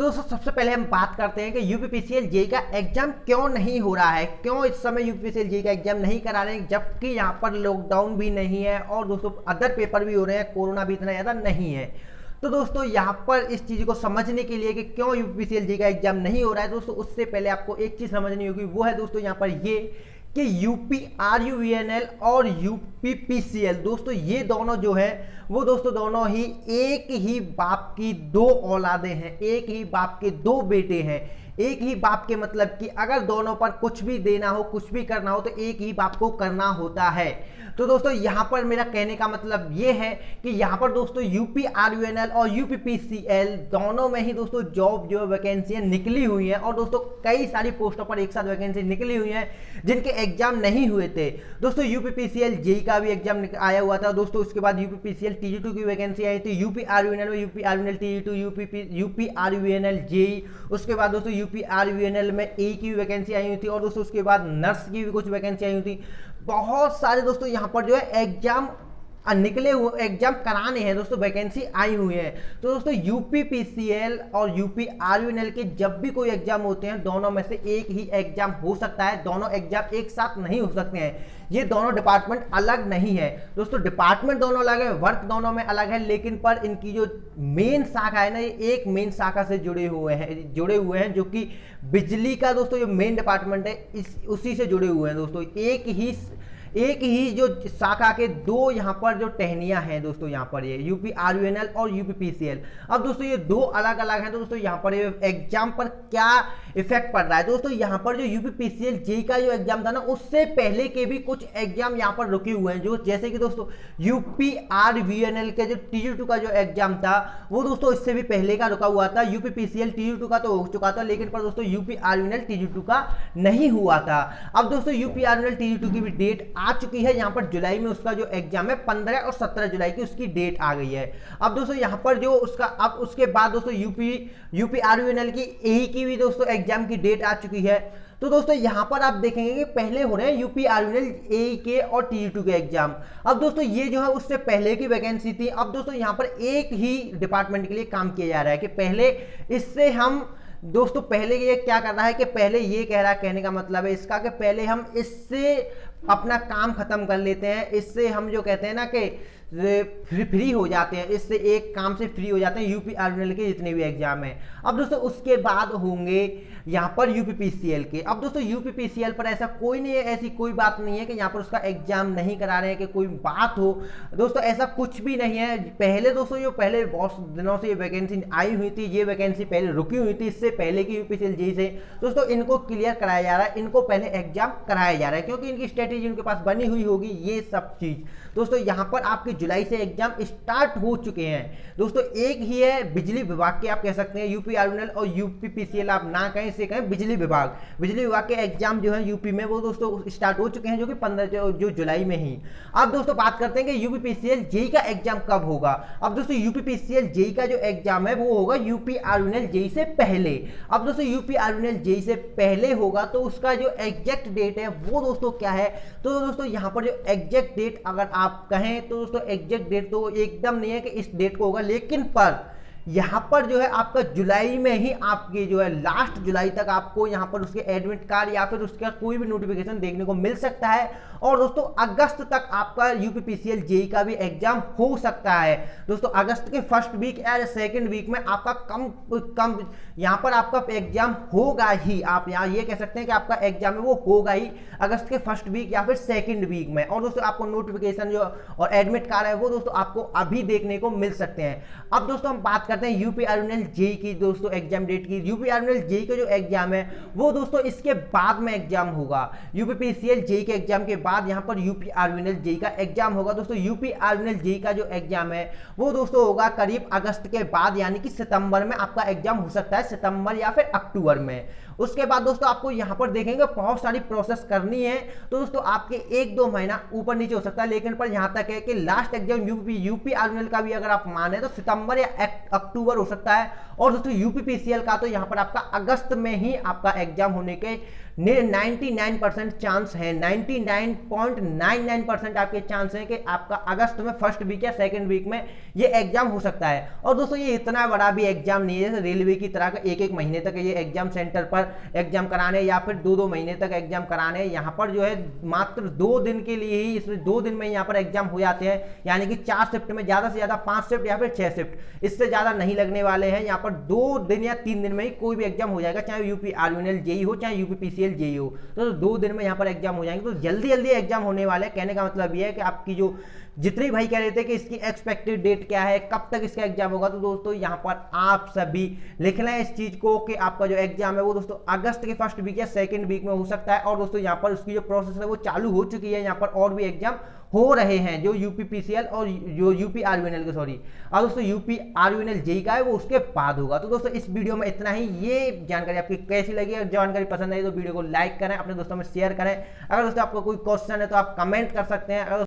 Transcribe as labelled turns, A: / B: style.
A: तो दोस्तों सबसे पहले हम बात करते हैं कि यूपीपीसीएल जेई का एग्जाम क्यों नहीं हो रहा है, क्यों इस समय यूपीपीसीएल जेई का एग्जाम नहीं करा रहे हैं, जबकि यहाँ पर लॉकडाउन भी नहीं है और दोस्तों अदर पेपर भी हो रहे हैं, कोरोना भी इतना ज़्यादा नहीं है। तो दोस्तों यहाँ पर इस चीज़ को समझने के लिए कि क्यों यूपीपीसीएल जेई का एग्जाम नहीं हो रहा है दोस्तों, उससे पहले आपको एक चीज़ समझनी होगी, वो है दोस्तों यहाँ पर ये कि यूपीआरयूवीएनएल और यूपीपीसीएल दोस्तों ये दोनों जो है वो दोस्तों दोनों ही एक ही बाप की दो औलादे हैं, एक ही बाप के दो बेटे हैं। एक ही बाप के मतलब कि अगर दोनों पर कुछ भी देना हो, कुछ भी करना हो तो एक ही बाप को करना होता है। तो दोस्तों यहाँ पर मेरा कहने का मतलब ये है कि यहाँ पर दोस्तों यूपीआरयूएनएल और यूपीपीसीएल दोनों में ही दोस्तों जॉब जो वैकेंसियाँ निकली हुई हैं और दोस्तों कई सारी पोस्टों पर एक साथ वैकेंसी निकली हुई हैं जिनके एग्जाम नहीं हुए थे। दोस्तों यूपीपीसीएल जेई का भी एग्जाम आया हुआ था दोस्तों, उसके बाद यूपीपीसीएल टीजी2 की वैकेंसी आई थी, यूपीआरयूएनएल में यूपीआरयूएनएल टीजी2, यूपीआरयूएनएल जेई, उसके बाद दोस्तों यूपीआरयूएनएल में ए की वैकेंसी आई हुई थी और दोस्तों उसके बाद नर्स की भी कुछ वैकेंसी आई हुई थी। बहुत सारे दोस्तों यहाँ पर जो है एग्जाम निकले हुए, एग्जाम कराने हैं दोस्तों, वैकेंसी आई हुई है। तो दोस्तों यूपीपीसीएल और यूपीआरयूएनएल के जब भी कोई एग्जाम होते हैं दोनों में से एक ही एग्जाम हो सकता है, दोनों एग्जाम एक साथ नहीं हो सकते हैं। ये दोनों डिपार्टमेंट अलग नहीं है दोस्तों, डिपार्टमेंट दोनों अलग है, वर्क दोनों में अलग है, लेकिन पर इनकी जो मेन शाखा है ना, ये एक मेन शाखा से जुड़े हुए हैं जो कि बिजली का दोस्तों जो मेन डिपार्टमेंट है उसी से जुड़े हुए हैं दोस्तों। एक ही जो शाखा के दो यहाँ पर जो टहनियाँ हैं दोस्तों, यहाँ पर ये यूपीआरयूएनएल और यूपीपीसीएल। अब दोस्तों ये दो अलग अलग हैं तो दोस्तों यहाँ पर ये एग्जाम पर क्या इफेक्ट पड़ रहा है दोस्तों, यहाँ पर जो यूपीपीसीएल जेई का जो एग्जाम था ना उससे पहले के भी कुछ एग्जाम यहाँ पर रुके हुए हैं, जो जैसे कि दोस्तों यूपीआरवीएनएल के जो टीजी2 का जो एग्जाम था वो दोस्तों इससे भी पहले का रुका हुआ था। यूपीपीसीएल टीजी2 का तो हो चुका था, लेकिन पर दोस्तों यूपीआरवीएनएल टीजी2 का नहीं हुआ था। अब दोस्तों यूपीआरवीएनएल टीजी2 की भी डेट आ चुकी है, यहाँ पर जुलाई में उसका जो एग्जाम है 15 और 17 जुलाई की उसकी डेट आ गई है। अब दोस्तों यहाँ पर जो उसका अब उसके बाद दोस्तों यूपीआरयूएनएल की ए की भी दोस्तों एग्जाम की डेट आ चुकी है। तो दोस्तों यहाँ पर आप देखेंगे कि पहले हो रहे हैं यूपीआरयूएनएल ए के और टीजी2 के एग्जाम। अब दोस्तों ये जो है उससे पहले की वैकेंसी थी। अब दोस्तों यहाँ पर एक ही डिपार्टमेंट के लिए काम किया जा रहा है कि पहले इससे हम दोस्तों पहले ये क्या कर रहा है कि पहले ये कह रहा है, कहने का मतलब है इसका कि पहले हम इससे अपना काम खत्म कर लेते हैं, इससे हम जो कहते हैं ना कि फ्री हो जाते हैं, इससे एक काम से फ्री हो जाते हैं यूपीआरयूएनएल के जितने भी एग्जाम हैं। अब दोस्तों उसके बाद होंगे यहाँ पर यूपीपीसीएल के। अब दोस्तों यूपीपीसीएल पर ऐसा कोई नहीं है, ऐसी कोई बात नहीं है कि यहाँ पर उसका एग्जाम नहीं करा रहे हैं कि कोई बात हो दोस्तों, ऐसा कुछ भी नहीं है। पहले दोस्तों जो पहले बहुत दिनों से ये वैकेंसी आई हुई थी, ये वैकेंसी पहले रुकी हुई थी इससे पहले की यूपीपीसीएल जेई से दोस्तों, इनको क्लियर कराया जा रहा है, इनको पहले एग्जाम कराया जा रहा है क्योंकि इनकी स्ट्रेटेजी उनके पास बनी हुई होगी। ये सब चीज दोस्तों यहाँ पर आपकी जुलाई से एग्जाम स्टार्ट हो चुके हैं दोस्तों। एक ही है बिजली विभाग के, आप कह सकते हैं यूपीआरयूएनएल और यूपीपीसीएल आप ना कहें, इसे कहें बिजली विभाग के एग्जाम जो है यूपी में वो दोस्तों स्टार्ट हो चुके हैं, जो कि 15 जो जुलाई में ही। अब दोस्तों बात करते हैं कि यूपीपीसीएल जेई का एग्जाम कब होगा। अब दोस्तों यूपीपीसीएल जेई का जो एग्जाम है वो होगा यूपीआरयूएनएल जेई से पहले। अब दोस्तों यूपीआरयूएनएल जेई से पहले होगा तो उसका जो एग्जैक्ट डेट है वो दोस्तों क्या है, तो दोस्तों यहाँ पर जो एग्जैक्ट डेट अगर आप कहें तो दोस्तों एग्जैक्ट डेट तो एकदम नहीं है कि इस डेट को होगा, लेकिन पर यहाँ पर जो है आपका जुलाई में ही आपकी जो है लास्ट जुलाई तक आपको यहाँ पर उसके एडमिट कार्ड या फिर उसका कोई भी नोटिफिकेशन देखने को मिल सकता है। और दोस्तों अगस्त तक आपका यूपीपीसीएल जेई का भी एग्जाम हो सकता है दोस्तों। अगस्त के फर्स्ट वीक या सेकेंड वीक में आपका कम यहाँ पर आपका एग्जाम होगा ही। आप यहाँ ये कह सकते हैं कि आपका एग्जाम है वो होगा ही अगस्त के फर्स्ट वीक या फिर सेकेंड वीक में। और दोस्तों आपको नोटिफिकेशन जो और एडमिट कार्ड है वो दोस्तों आपको अभी देखने को मिल सकते हैं। अब दोस्तों हम बात करते हैं यूपीआरयूएनएल जेई की दोस्तों एग्जाम डेट की। यूपीआरयूएनएल जेई का जो एग्जाम है वो दोस्तों इसके बाद में एग्जाम होगा। यूपीपीसीएल जेई के एग्जाम के बाद यहाँ पर यूपीआरयूएनएल जेई का एग्जाम होगा दोस्तों। यूपीआरयूएनएल जेई का जो एग्जाम है वो दोस्तों होगा करीब अगस्त के बाद, यानी कि सितंबर में आपका एग्जाम हो सकता है, सितंबर या फिर अक्टूबर में। उसके बाद दोस्तों आपको यहाँ पर देखेंगे बहुत सारी प्रोसेस करनी है तो दोस्तों आपके 1-2 महीना ऊपर नीचे हो सकता है, लेकिन पर यहाँ तक है कि लास्ट एग्जाम यूपीआरयूएनएल का भी अगर आप माने तो सितंबर या अक्टूबर हो सकता है। और दोस्तों यूपीपीसीएल का तो यहाँ पर आपका अगस्त में ही आपका एग्जाम होने के 99% चांस है, 99.99% आपके चांस हैं कि आपका अगस्त में फर्स्ट वीक या सेकंड वीक में ये एग्जाम हो सकता है। और दोस्तों ये इतना बड़ा भी एग्जाम नहीं है रेलवे की तरह का एक एक महीने तक ये एग्जाम सेंटर पर एग्जाम कराने या फिर 2-2 महीने तक एग्जाम कराने। यहाँ पर जो है मात्र 2 दिन के लिए ही, इसमें 2 दिन में यहाँ पर एग्जाम हो जाते हैं, यानी कि 4 शिफ्ट में, ज़्यादा से ज़्यादा 5 शिफ्ट या फिर 6 शिफ्ट, इससे ज़्यादा नहीं लगने वाले हैं। यहाँ पर 2 दिन या 3 दिन में ही कोई भी एग्जाम हो जाएगा, चाहे यूपी आरयूएनएल जेई हो चाहे यूपीपीसीएल जेई हो, तो 2 दिन में यहाँ पर एग्जाम हो जाएंगे। तो जल्दी जल्दी एग्जाम होने वाले हैं। कहने का मतलब ये है कि आपकी जो जितने भाई कह रहे थे कि इसकी एक्सपेक्टेड डेट क्या है, कब तक इसका एग्जाम होगा, तो दोस्तों यहाँ पर आप सभी लिख लें इस चीज को कि आपका जो एग्जाम है वो दोस्तों अगस्त के फर्स्ट वीक या सेकंड वीक में हो सकता है। और दोस्तों यहाँ पर उसकी जो प्रोसेस है वो चालू हो चुकी है, यहाँ पर और भी एग्जाम हो रहे हैं जो यूपीपीसीएल और जो यूपी आरयूएनएल के, सॉरी, और दोस्तों यूपी आरयूएनएल जेई का है वो उसके बाद होगा। तो दोस्तों इस वीडियो में इतना ही। ये जानकारी आपकी कैसी लगी? अगर जानकारी पसंद आई तो वीडियो को लाइक करें, अपने दोस्तों में शेयर करें। अगर दोस्तों आपको कोई क्वेश्चन है तो आप कमेंट कर सकते हैं। अगर